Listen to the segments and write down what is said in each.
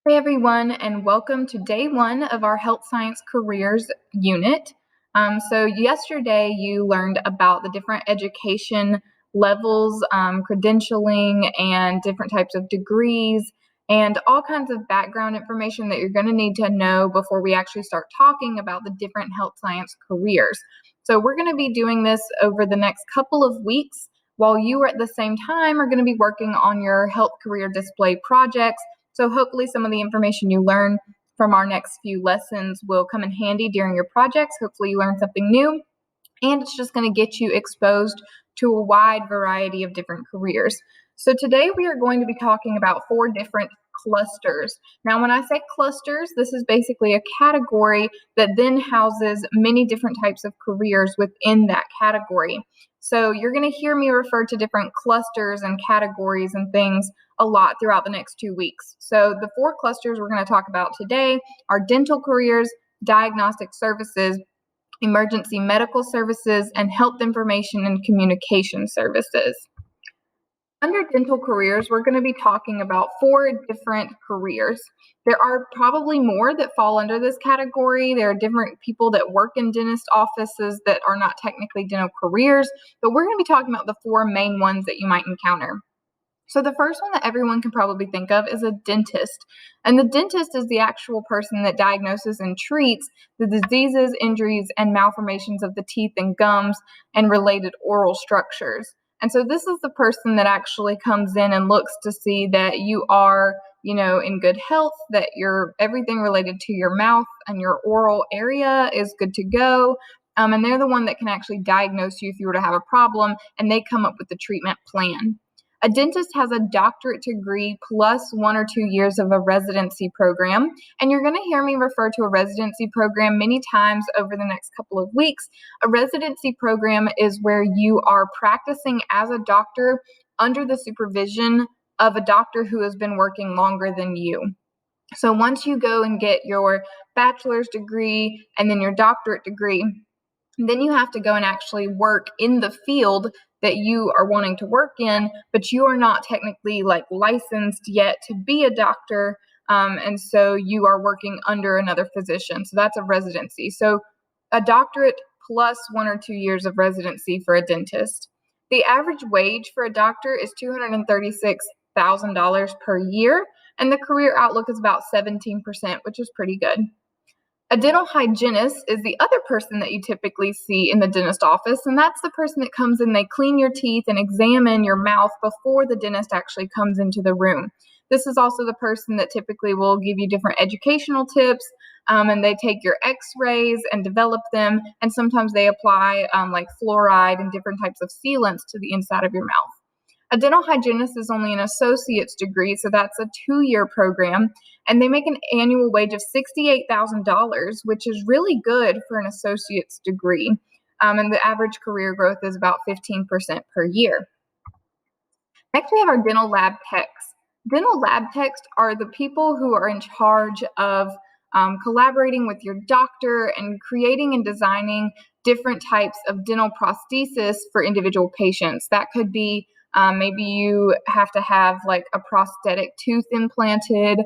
Hey everyone, and welcome to day one of our Health Science Careers unit. So yesterday you learned about the different education levels, credentialing, and different types of degrees, and all kinds of background information that you're going to need to know before we actually start talking about the different health science careers. So we're going to be doing this over the next couple of weeks, while you at the same time are going to be working on your health career display projects. So hopefully some of the information you learn from our next few lessons will come in handy during your projects. Hopefully you learn something new, and it's just going to get you exposed to a wide variety of different careers. So today we are going to be talking about 4 different clusters. Now, when I say clusters, this is basically a category that then houses many different types of careers within that category. So you're going to hear me refer to different clusters and categories and things a lot throughout the next 2 weeks. So the 4 clusters we're going to talk about today are dental careers, diagnostic services, emergency medical services, and health information and communication services. Under dental careers, we're going to be talking about 4 different careers. There are probably more that fall under this category. There are different people that work in dentist offices that are not technically dental careers, but we're going to be talking about the 4 main ones that you might encounter. So the first one that everyone can probably think of is a dentist. And the dentist is the actual person that diagnoses and treats the diseases, injuries, and malformations of the teeth and gums and related oral structures. And so this is the person that actually comes in and looks to see that you are, in good health, that everything related to your mouth and your oral area is good to go. And they're the one that can actually diagnose you if you were to have a problem, and they come up with the treatment plan. A dentist has a doctorate degree plus 1 or 2 years of a residency program, and you're going to hear me refer to a residency program many times over the next couple of weeks. A residency program is where you are practicing as a doctor under the supervision of a doctor who has been working longer than you. So once you go and get your bachelor's degree and then your doctorate degree, then you have to go and actually work in the field that you are wanting to work in, but you are not technically licensed yet to be a doctor. And so you are working under another physician. So that's a residency. So a doctorate plus 1 or 2 years of residency for a dentist. The average wage for a doctor is $236,000 per year, and the career outlook is about 17%, which is pretty good. A dental hygienist is the other person that you typically see in the dentist office, and that's the person that comes in, they clean your teeth and examine your mouth before the dentist actually comes into the room. This is also the person that typically will give you different educational tips, and they take your x-rays and develop them, and sometimes they apply like fluoride and different types of sealants to the inside of your mouth. A dental hygienist is only an associate's degree, so that's a 2-year program, and they make an annual wage of $68,000, which is really good for an associate's degree. And the average career growth is about 15% per year. Next, we have our dental lab techs. Dental lab techs are the people who are in charge of collaborating with your doctor and creating and designing different types of dental prosthesis for individual patients. That could be maybe you have to have a prosthetic tooth implanted.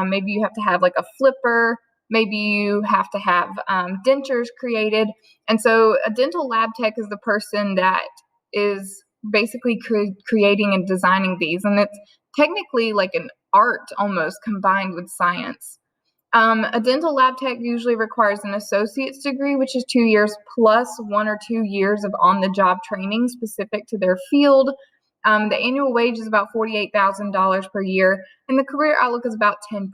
Maybe you have to have a flipper. Maybe you have to have dentures created. And so a dental lab tech is the person that is basically creating and designing these. And it's technically like an art almost combined with science. A dental lab tech usually requires an associate's degree, which is 2 years plus 1 or 2 years of on-the-job training specific to their field. The annual wage is about $48,000 per year, and the career outlook is about 10%.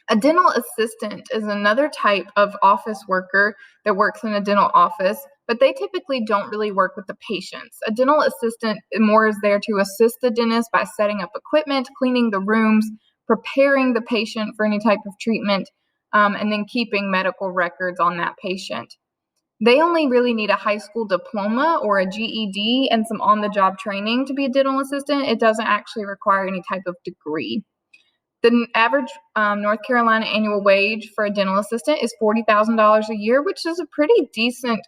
A dental assistant is another type of office worker that works in a dental office, but they typically don't really work with the patients. A dental assistant more is there to assist the dentist by setting up equipment, cleaning the rooms, preparing the patient for any type of treatment, and then keeping medical records on that patient. They only really need a high school diploma or a GED and some on-the-job training to be a dental assistant. It doesn't actually require any type of degree. The average North Carolina annual wage for a dental assistant is $40,000 a year, which is a pretty decent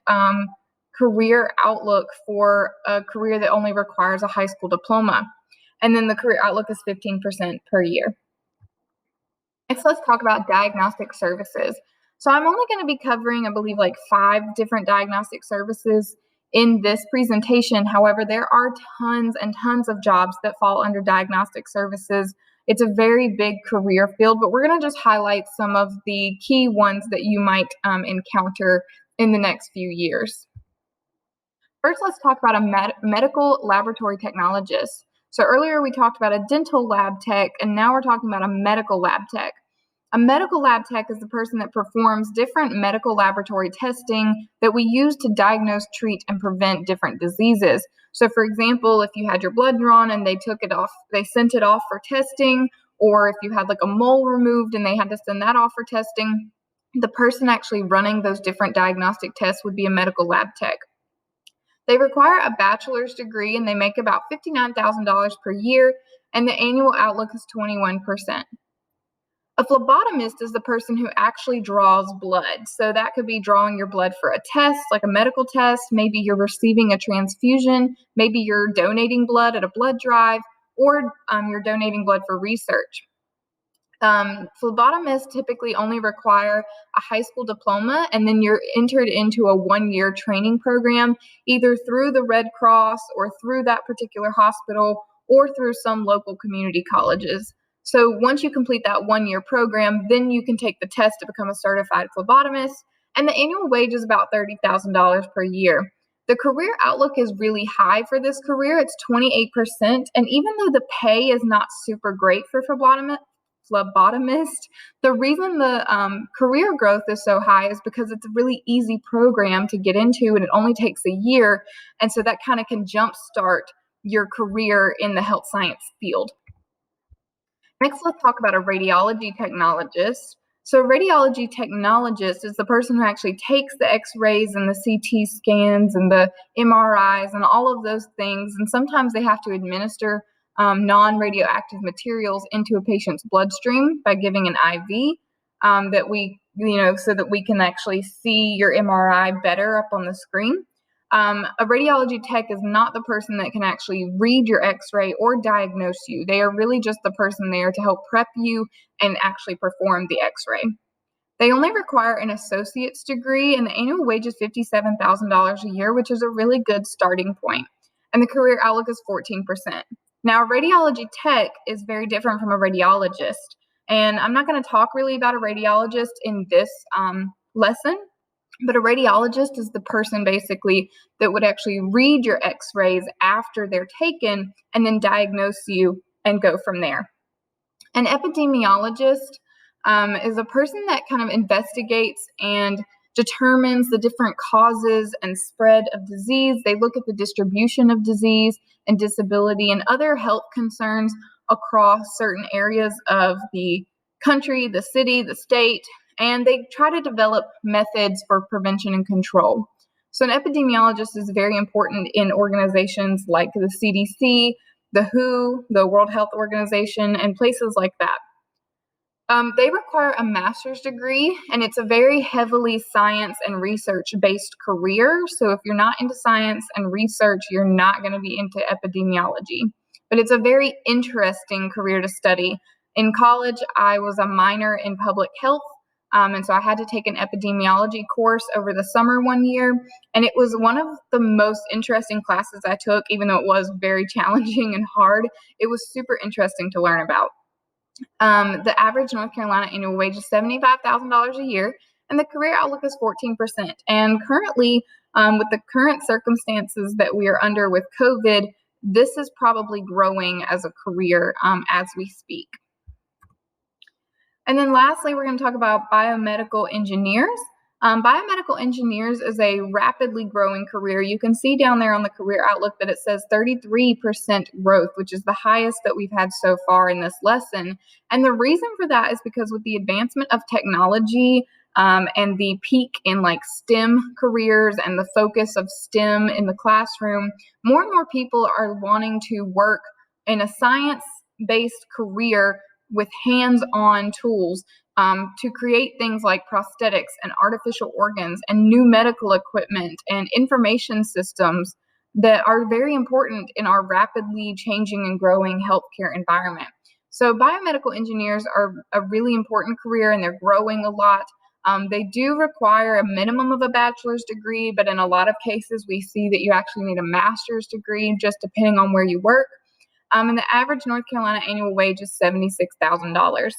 career outlook for a career that only requires a high school diploma. And then the career outlook is 15% per year. Next, let's talk about diagnostic services. So I'm only going to be covering, I believe, like 5 different diagnostic services in this presentation. However, there are tons and tons of jobs that fall under diagnostic services. It's a very big career field, but we're going to just highlight some of the key ones that you might encounter in the next few years. First, let's talk about a medical laboratory technologist. So earlier we talked about a dental lab tech, and now we're talking about a medical lab tech. A medical lab tech is the person that performs different medical laboratory testing that we use to diagnose, treat, and prevent different diseases. So for example, if you had your blood drawn and they sent it off for testing, or if you had like a mole removed and they had to send that off for testing, the person actually running those different diagnostic tests would be a medical lab tech. They require a bachelor's degree and they make about $59,000 per year, and the annual outlook is 21%. A phlebotomist is the person who actually draws blood. So that could be drawing your blood for a test, like a medical test. Maybe you're receiving a transfusion. Maybe you're donating blood at a blood drive, or you're donating blood for research. Phlebotomists typically only require a high school diploma, and then you're entered into a 1-year training program, either through the Red Cross or through that particular hospital or through some local community colleges. So once you complete that 1-year program, then you can take the test to become a certified phlebotomist, and the annual wage is about $30,000 per year. The career outlook is really high for this career. It's 28%, and even though the pay is not super great for phlebotomist, the reason the career growth is so high is because it's a really easy program to get into, and it only takes a year, and so that kind of can jumpstart your career in the health science field. Next, let's talk about a radiology technologist. So a radiology technologist is the person who actually takes the x-rays and the CT scans and the MRIs and all of those things, and sometimes they have to administer non-radioactive materials into a patient's bloodstream by giving an IV so that we can actually see your MRI better up on the screen. A radiology tech is not the person that can actually read your x-ray or diagnose you. They are really just the person there to help prep you and actually perform the x-ray. They only require an associate's degree, and the annual wage is $57,000 a year, which is a really good starting point. And the career outlook is 14%. Now, a radiology tech is very different from a radiologist. And I'm not going to talk really about a radiologist in this lesson, but a radiologist is the person basically that would actually read your x-rays after they're taken and then diagnose you and go from there. An epidemiologist is a person that kind of investigates and determines the different causes and spread of disease. They look at the distribution of disease and disability and other health concerns across certain areas of the country, the city, the state, and they try to develop methods for prevention and control. So an epidemiologist is very important in organizations like the CDC, the WHO, the World Health Organization, and places like that. They require a master's degree, and it's a very heavily science and research-based career. So if you're not into science and research, you're not going to be into epidemiology. But it's a very interesting career to study. In college, I was a minor in public health, and so I had to take an epidemiology course over the summer 1 year, and it was one of the most interesting classes I took, even though it was very challenging and hard. It was super interesting to learn about. The average North Carolina annual wage is $75,000 a year, and the career outlook is 14%. And currently, with the current circumstances that we are under with COVID, this is probably growing as a career as we speak. And then lastly, we're going to talk about biomedical engineers. Biomedical engineers is a rapidly growing career. You can see down there on the career outlook that it says 33% growth, which is the highest that we've had so far in this lesson. And the reason for that is because with the advancement of technology and the peak in like STEM careers and the focus of STEM in the classroom, more and more people are wanting to work in a science-based career with hands-on tools to create things like prosthetics and artificial organs and new medical equipment and information systems that are very important in our rapidly changing and growing healthcare environment. So biomedical engineers are a really important career, and they're growing a lot. They do require a minimum of a bachelor's degree, but in a lot of cases, we see that you actually need a master's degree, just depending on where you work. And the average North Carolina annual wage is $76,000.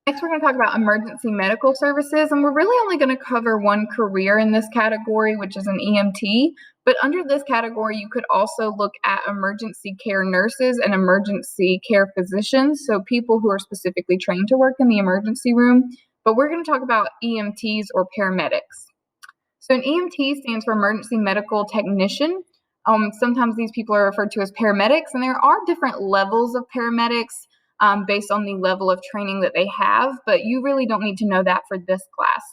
Next, we're going to talk about emergency medical services, and we're really only going to cover one career in this category, which is an EMT. But under this category, you could also look at emergency care nurses and emergency care physicians, so people who are specifically trained to work in the emergency room. But we're going to talk about EMTs or paramedics. So an EMT stands for emergency medical technician. Sometimes these people are referred to as paramedics, and there are different levels of paramedics based on the level of training that they have, but you really don't need to know that for this class.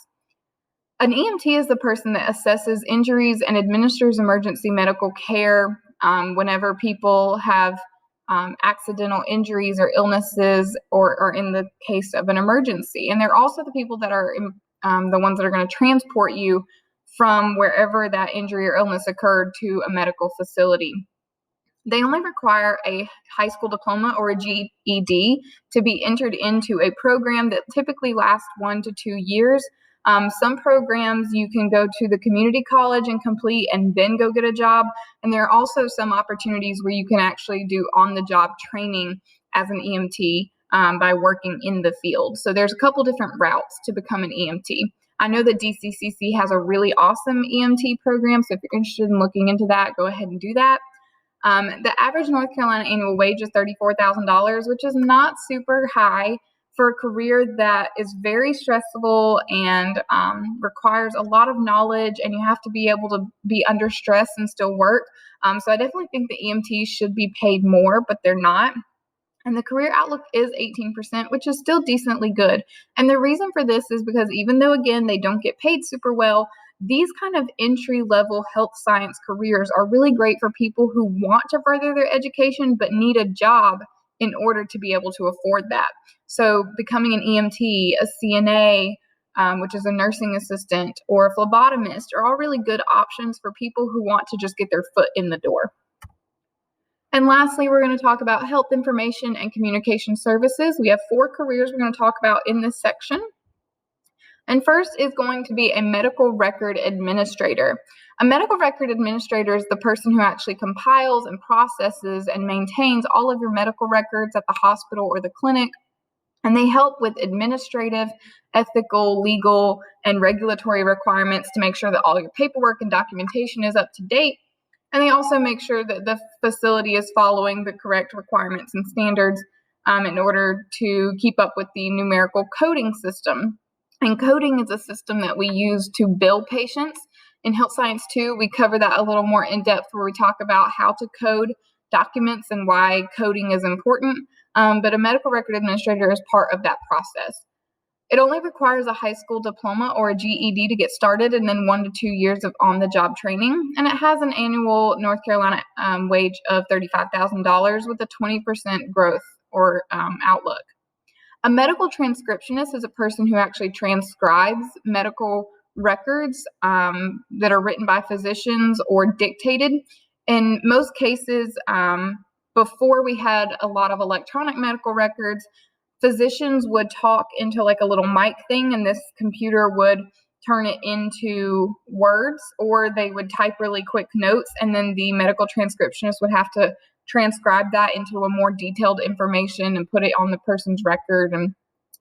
An EMT is the person that assesses injuries and administers emergency medical care whenever people have accidental injuries or illnesses, or in the case of an emergency. And they're also the people that are the ones that are going to transport you from wherever that injury or illness occurred to a medical facility. They only require a high school diploma or a GED to be entered into a program that typically lasts 1 to 2 years. Some programs you can go to the community college and complete and then go get a job. And there are also some opportunities where you can actually do on-the-job training as an EMT by working in the field. So there's a couple different routes to become an EMT. I know that DCCC has a really awesome EMT program, so if you're interested in looking into that, go ahead and do that. The average North Carolina annual wage is $34,000, which is not super high for a career that is very stressful and requires a lot of knowledge, and you have to be able to be under stress and still work. So I definitely think the EMTs should be paid more, but they're not. And the career outlook is 18%, which is still decently good. And the reason for this is because even though, again, they don't get paid super well, these kind of entry-level health science careers are really great for people who want to further their education but need a job in order to be able to afford that. So becoming an EMT, a CNA, which is a nursing assistant, or a phlebotomist are all really good options for people who want to just get their foot in the door. And lastly, we're going to talk about health information and communication services. We have 4 careers we're going to talk about in this section. And first is going to be a medical record administrator. A medical record administrator is the person who actually compiles and processes and maintains all of your medical records at the hospital or the clinic. And they help with administrative, ethical, legal, and regulatory requirements to make sure that all your paperwork and documentation is up to date. And they also make sure that the facility is following the correct requirements and standards in order to keep up with the numerical coding system. And coding is a system that we use to bill patients. In Health Science 2, we cover that a little more in depth, where we talk about how to code documents and why coding is important. But a medical record administrator is part of that process. It only requires a high school diploma or a GED to get started, and then 1 to 2 years of on-the-job training. And it has an annual North Carolina wage of $35,000 with a 20% growth or outlook. A medical transcriptionist is a person who actually transcribes medical records that are written by physicians or dictated. In most cases, before we had a lot of electronic medical records, physicians would talk into like a little mic thing, and this computer would turn it into words, or they would type really quick notes, and then the medical transcriptionist would have to transcribe that into a more detailed information and put it on the person's record. And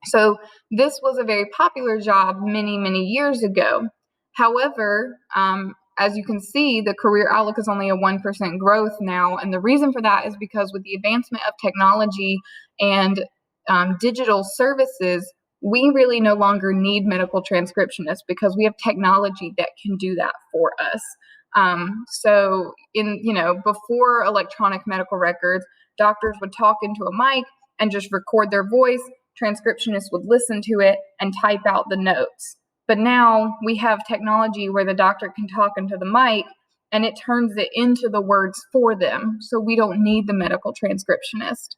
so this was a very popular job many, many years ago. However, as you can see, the career outlook is only a 1% growth now. And the reason for that is because with the advancement of technology and digital services, we really no longer need medical transcriptionists because we have technology that can do that for us. So before electronic medical records, doctors would talk into a mic and just record their voice. Transcriptionists would listen to it and type out the notes. But now we have technology where the doctor can talk into the mic and it turns it into the words for them. So we don't need the medical transcriptionist.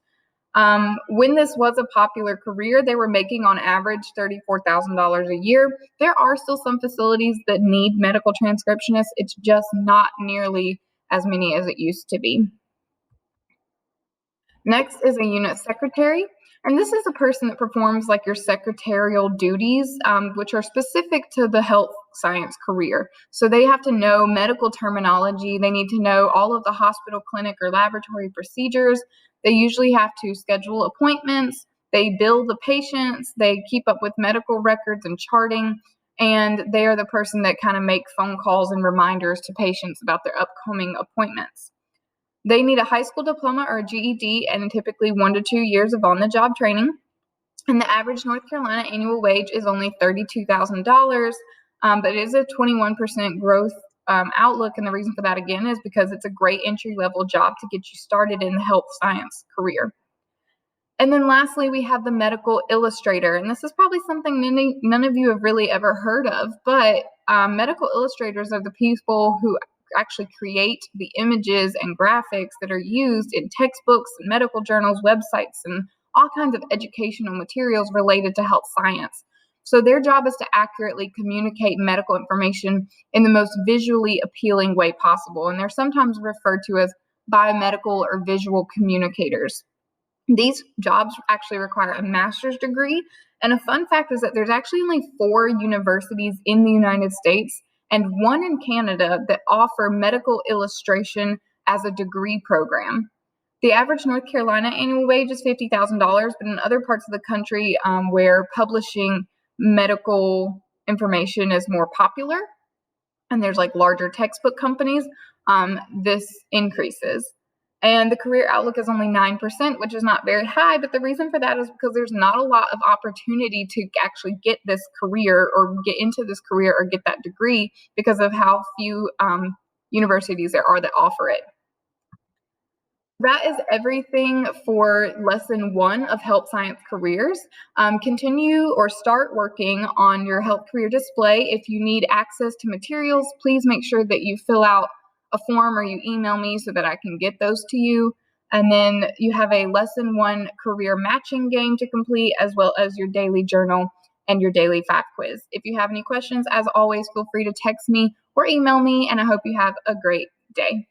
When this was a popular career, they were making on average $34,000 a year. There are still some facilities that need medical transcriptionists. It's just not nearly as many as it used to be. Next is a unit secretary, and this is a person that performs like your secretarial duties, which are specific to the health science career. So they have to know medical terminology, they need to know all of the hospital, clinic, or laboratory procedures. They usually have to schedule appointments, they bill the patients, they keep up with medical records and charting, and they are the person that kind of make phone calls and reminders to patients about their upcoming appointments. They need a high school diploma or a GED and typically 1 to 2 years of on-the-job training. And the average North Carolina annual wage is only $32,000, but it is a 21% growth outlook. And the reason for that, again, is because it's a great entry-level job to get you started in the health science career. And then lastly, we have the medical illustrator. And this is probably something none of you have really ever heard of, but medical illustrators are the people who actually create the images and graphics that are used in textbooks and medical journals, websites, and all kinds of educational materials related to health science. So their job is to accurately communicate medical information in the most visually appealing way possible. And they're sometimes referred to as biomedical or visual communicators. These jobs actually require a master's degree. And a fun fact is that there's actually only 4 universities in the United States and 1 in Canada that offer medical illustration as a degree program. The average North Carolina annual wage is $50,000, but in other parts of the country where publishing medical information is more popular, and there's like larger textbook companies, this increases. And the career outlook is only 9%, which is not very high. But the reason for that is because there's not a lot of opportunity to actually get this career or get into this career or get that degree because of how few universities there are that offer it. That is everything for lesson 1 of Health Science Careers. Continue or start working on your health career display. If you need access to materials, please make sure that you fill out a form or you email me so that I can get those to you. And then you have a lesson 1 career matching game to complete, as well as your daily journal and your daily fact quiz. If you have any questions, as always, feel free to text me or email me, and I hope you have a great day.